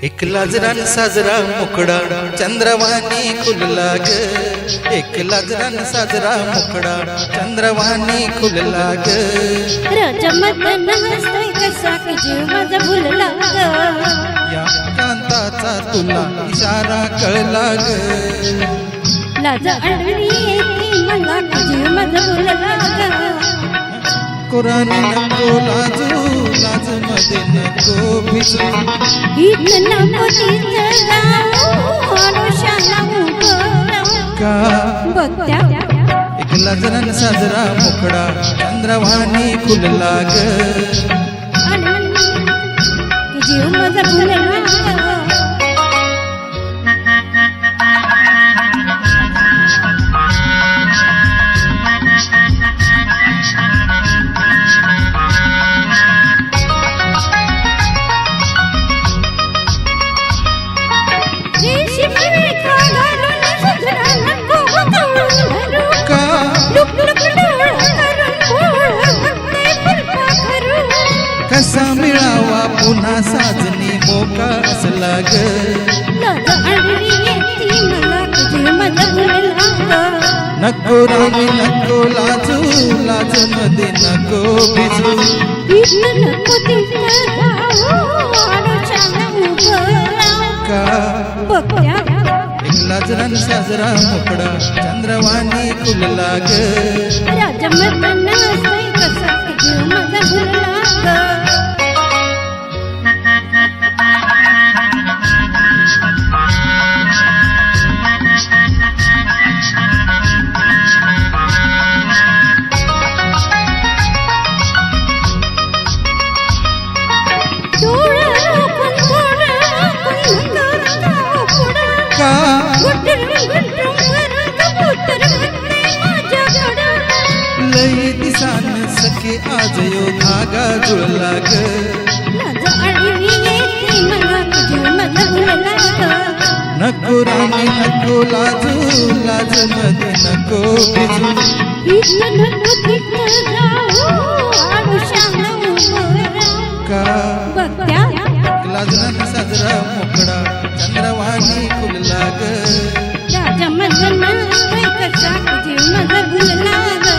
एक लाजरान साजरा मुकडा चंद्रवाणी खुलला ग, एक लाजरान साजरा मुकडा चंद्रवाणी खुलला ग. राजा मदन हसतोय कसा की जीव माझा भुलला ग, या कांताचा तुला इशारा कळला ग. लाज आडवी येते मला की जीव माझा भुलला ग. कुरानी नको लाजू, लाज मध्ये नको भिजू. हीच नको तीच राहू, आडोशाला उभं राहू. का बघत्या एक लाजरान साजरा मुकडा चंद्रवाणी खुलला ग. की जीव माझा भुलला ग. कसा मिळावा पुन्हा साजनी मोका असला ग. लाज आडवी येते मला की जीव माझा भुलला ग. नको राणी नको लाजू, लाज मध्ये नको भिजू. हीच नको तीच राहू, आडोशाला उभं राहू. का बघत्या एक लाजरान साजरा मुकडा चंद्रवाणी खुलला ग. राजा मदन हसतोय कसा की जीव माझा भुलला ग. लई दिसान सखे आज यो धागा जुळला ग. लाज आडवी येते मला की जीव माझा भुलला ग. नको राणी नको लाजू, लाज मध्ये नको भिजू. हीच नको तीच राहू, आडोशाला उभं राहू. का बघत्या लाजरान साजरा मुकडा चंद्रवाणी खुलला ग. राजा मदन हसतोय कसा की जीव माझा भुलला ग.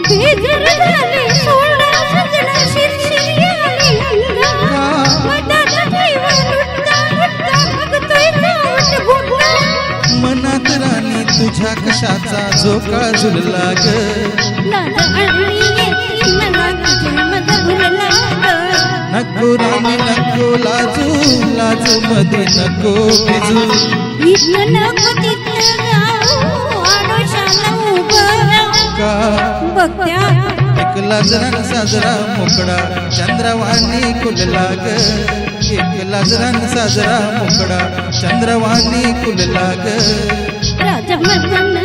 बेजार झाले सोडा सजना शिरशिरी आली अंगा. मधात ठेवा लुटता लुटता बघतोय जाऊन भुलला. मनात राणी तुझ्या कशाचा झोका झुलला ग. लाज आडवी येते मला की जीव माझा भुलला ग. नको राणी नको लाजू, लाज मध्ये नको भिजू. हीच नको तीच राहू, आडोशाला उभं राहू. का बघत्या एक लाजरान साजरा मुकडा चंद्रवाणी खुलला ग. एक लाजरान साजरा मुकडा चंद्रवाणी खुलला ग. राजा मदन